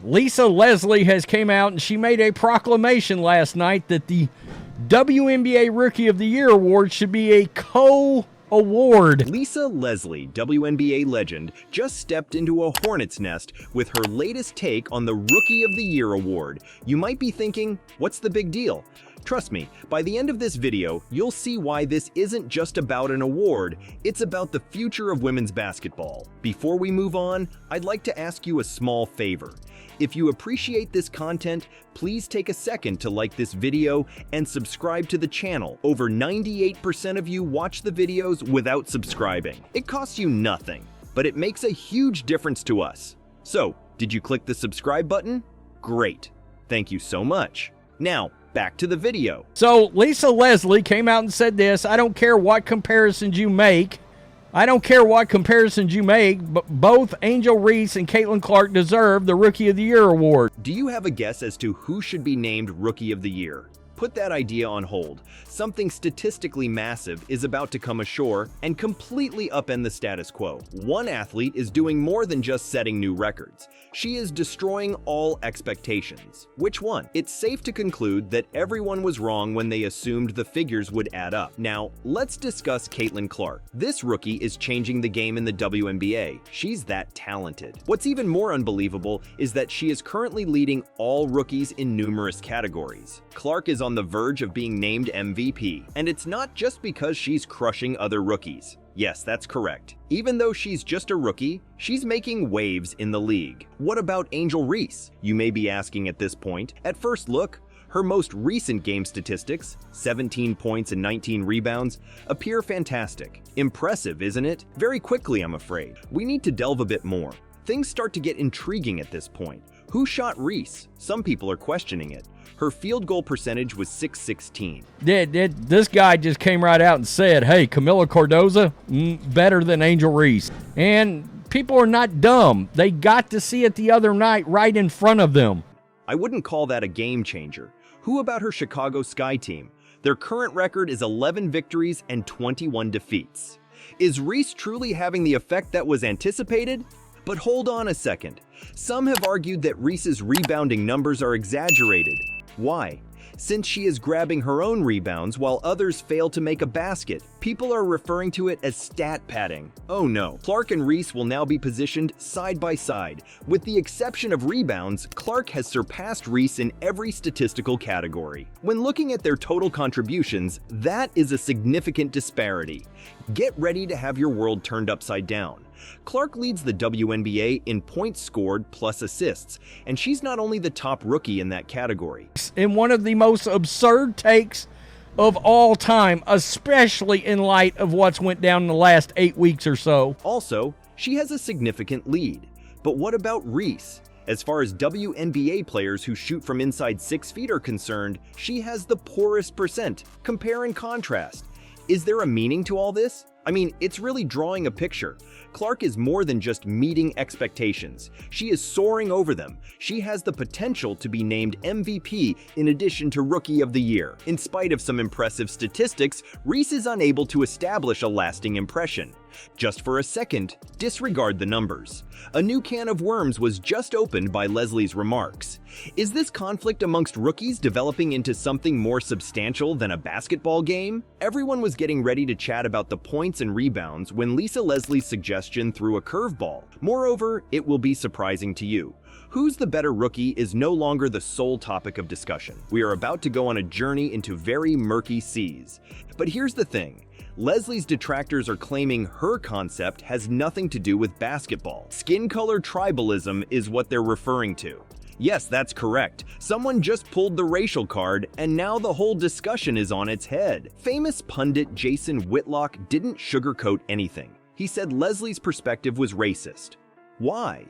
Lisa Leslie has came out and she made a proclamation last night that the WNBA Rookie of the Year award should be a co-award. Lisa Leslie, WNBA legend, just stepped into a hornet's nest with her latest take on the Rookie of the Year award. You might be thinking, what's the big deal? Trust me, by the end of this video, you'll see why this isn't just about an award, it's about the future of women's basketball. Before we move on, I'd like to ask you a small favor. If you appreciate this content, please take a second to like this video and subscribe to the channel. Over 98% of you watch the videos without subscribing. It costs you nothing, but it makes a huge difference to us. So, did you click the subscribe button? Great. Thank you so much. Now, back to the video. So Lisa Leslie came out and said this: I don't care what comparisons you make. But both Angel Reese and Caitlin Clark deserve the Rookie of the Year award. Do you have a guess as to who should be named Rookie of the Year? Put that idea on hold. Something statistically massive is about to come ashore and completely upend the status quo. One athlete is doing more than just setting new records. She is destroying all expectations. Which one? It's safe to conclude that everyone was wrong when they assumed the figures would add up. Now, let's discuss Caitlin Clark. This rookie is changing the game in the WNBA. She's that talented. What's even more unbelievable is that she is currently leading all rookies in numerous categories. Clark is on the verge of being named MVP, and it's not just because she's crushing other rookies. Yes, that's correct. Even though she's just a rookie, she's making waves in the league. What about Angel Reese? You may be asking at this point. At first look, her most recent game statistics, 17 points and 19 rebounds, appear fantastic. Impressive, isn't it? Very quickly, I'm afraid. We need to delve a bit more. Things start to get intriguing at this point. Who shot Reese? Some people are questioning it. Her field goal percentage was .616. This guy just came right out and said, hey, Camila Cardoza, better than Angel Reese. And people are not dumb. They got to see it the other night right in front of them. I wouldn't call that a game changer. Who about her Chicago Sky team? Their current record is 11 victories and 21 defeats. Is Reese truly having the effect that was anticipated? But hold on a second. Some have argued that Reese's rebounding numbers are exaggerated. Why? Since she is grabbing her own rebounds while others fail to make a basket, people are referring to it as stat padding. Oh no. Clark and Reese will now be positioned side by side. With the exception of rebounds, Clark has surpassed Reese in every statistical category. When looking at their total contributions, that is a significant disparity. Get ready to have your world turned upside down. Clark leads the WNBA in points scored plus assists, and she's not only the top rookie in that category. In one of the most absurd takes of all time, especially in light of what's went down in the last 8 weeks or so. Also, she has a significant lead. But what about Reese? As far as WNBA players who shoot from inside 6 feet are concerned, she has the poorest percent. Compare and contrast. Is there a meaning to all this? I mean, it's really drawing a picture. Clark is more than just meeting expectations. She is soaring over them. She has the potential to be named MVP in addition to Rookie of the Year. In spite of some impressive statistics, Reese is unable to establish a lasting impression. Just for a second, disregard the numbers. A new can of worms was just opened by Leslie's remarks. Is this conflict amongst rookies developing into something more substantial than a basketball game? Everyone was getting ready to chat about the points and rebounds when Lisa Leslie's suggestion threw a curveball. Moreover, it will be surprising to you. Who's the better rookie is no longer the sole topic of discussion. We are about to go on a journey into very murky seas. But here's the thing. Leslie's detractors are claiming her concept has nothing to do with basketball. Skin color tribalism is what they're referring to. Yes, that's correct. Someone just pulled the racial card, and now the whole discussion is on its head. Famous pundit Jason Whitlock didn't sugarcoat anything. He said Leslie's perspective was racist. Why?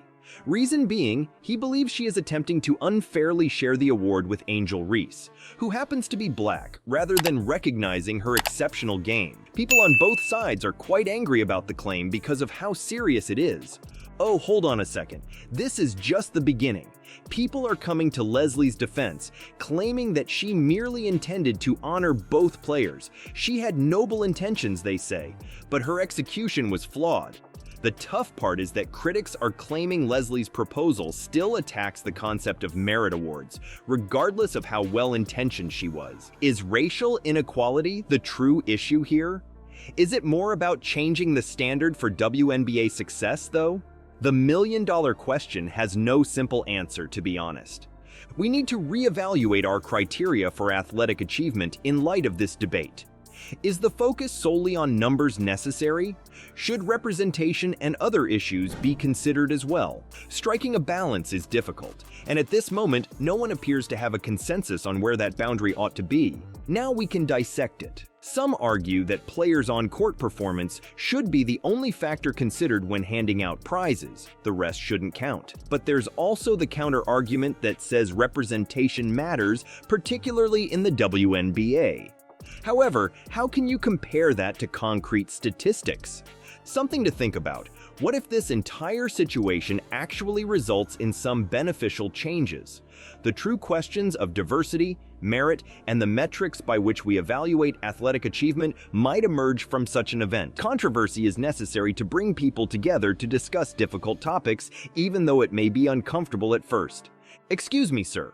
Reason being, he believes she is attempting to unfairly share the award with Angel Reese, who happens to be black, rather than recognizing her exceptional game. People on both sides are quite angry about the claim because of how serious it is. Oh, hold on a second. This is just the beginning. People are coming to Leslie's defense, claiming that she merely intended to honor both players. She had noble intentions, they say, but her execution was flawed. The tough part is that critics are claiming Leslie's proposal still attacks the concept of merit awards, regardless of how well-intentioned she was. Is racial inequality the true issue here? Is it more about changing the standard for WNBA success, though? The million-dollar question has no simple answer, to be honest. We need to reevaluate our criteria for athletic achievement in light of this debate. Is the focus solely on numbers necessary? Should representation and other issues be considered as well? Striking a balance is difficult, and at this moment, no one appears to have a consensus on where that boundary ought to be. Now we can dissect it. Some argue that players' on-court performance should be the only factor considered when handing out prizes. The rest shouldn't count. But there's also the counter-argument that says representation matters, particularly in the WNBA. However, how can you compare that to concrete statistics? Something to think about. What if this entire situation actually results in some beneficial changes? The true questions of diversity, merit, and the metrics by which we evaluate athletic achievement might emerge from such an event. Controversy is necessary to bring people together to discuss difficult topics, even though it may be uncomfortable at first. Excuse me, sir.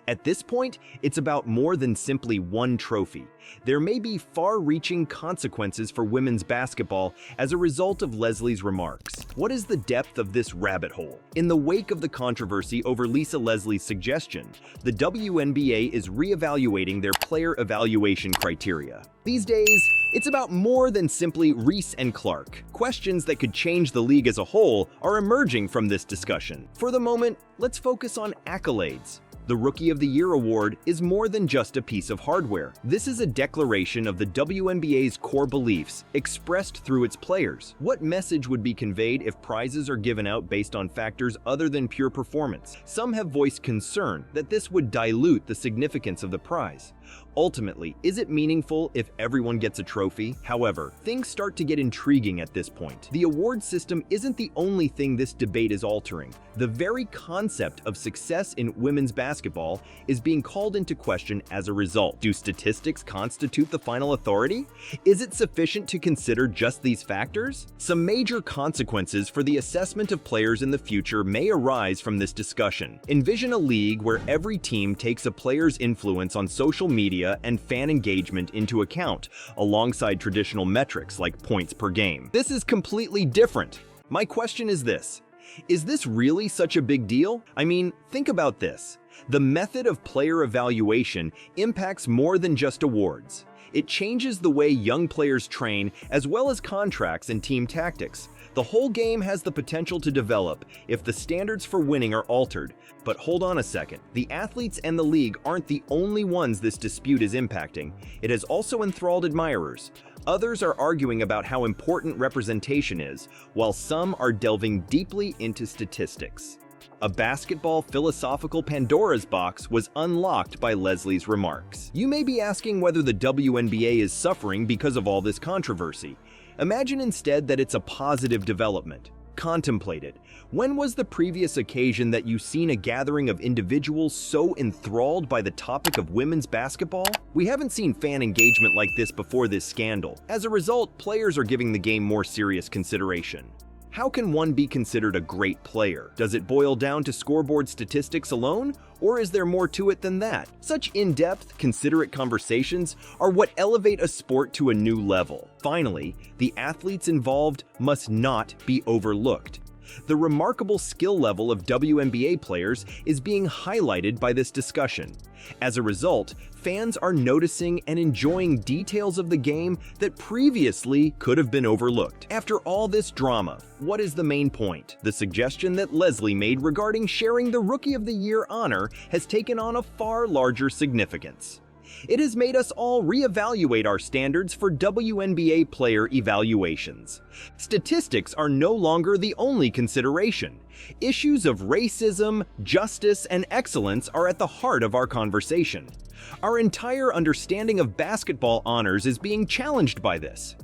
At this point, it's about more than simply one trophy. There may be far-reaching consequences for women's basketball as a result of Leslie's remarks. What is the depth of this rabbit hole? In the wake of the controversy over Lisa Leslie's suggestion, the WNBA is reevaluating their player evaluation criteria. These days, it's about more than simply Reese and Clark. Questions that could change the league as a whole are emerging from this discussion. For the moment, let's focus on accolades. The Rookie of the Year award is more than just a piece of hardware. This is a declaration of the WNBA's core beliefs, expressed through its players. What message would be conveyed if prizes are given out based on factors other than pure performance? Some have voiced concern that this would dilute the significance of the prize. Ultimately, is it meaningful if everyone gets a trophy? However, things start to get intriguing at this point. The award system isn't the only thing this debate is altering. The very concept of success in women's basketball is being called into question as a result. Do statistics constitute the final authority? Is it sufficient to consider just these factors? Some major consequences for the assessment of players in the future may arise from this discussion. Envision a league where every team takes a player's influence on social media and fan engagement into account, alongside traditional metrics like points per game. This is completely different. My question is this: is this really such a big deal? I mean, think about this. The method of player evaluation impacts more than just awards. It changes the way young players train, as well as contracts and team tactics. The whole game has the potential to develop if the standards for winning are altered. But hold on a second. The athletes and the league aren't the only ones this dispute is impacting. It has also enthralled admirers. Others are arguing about how important representation is, while some are delving deeply into statistics. A basketball philosophical Pandora's box was unlocked by Leslie's remarks. You may be asking whether the WNBA is suffering because of all this controversy. Imagine instead that it's a positive development. Contemplate it. When was the previous occasion that you've seen a gathering of individuals so enthralled by the topic of women's basketball? We haven't seen fan engagement like this before this scandal. As a result, players are giving the game more serious consideration. How can one be considered a great player? Does it boil down to scoreboard statistics alone, or is there more to it than that? Such in-depth, considerate conversations are what elevate a sport to a new level. Finally, the athletes involved must not be overlooked. The remarkable skill level of WNBA players is being highlighted by this discussion. As a result, fans are noticing and enjoying details of the game that previously could have been overlooked. After all this drama, what is the main point? The suggestion that Leslie made regarding sharing the Rookie of the Year honor has taken on a far larger significance. It has made us all reevaluate our standards for WNBA player evaluations. Statistics are no longer the only consideration. Issues of racism, justice, and excellence are at the heart of our conversation. Our entire understanding of basketball honors is being challenged by this.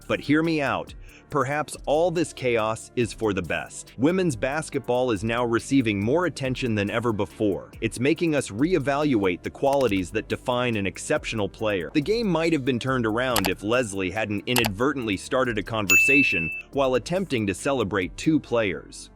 But hear me out. perhaps all this chaos is for the best. Women's basketball is now receiving more attention than ever before. It's making us reevaluate the qualities that define an exceptional player. The game might have been turned around if Leslie hadn't inadvertently started a conversation while attempting to celebrate two players.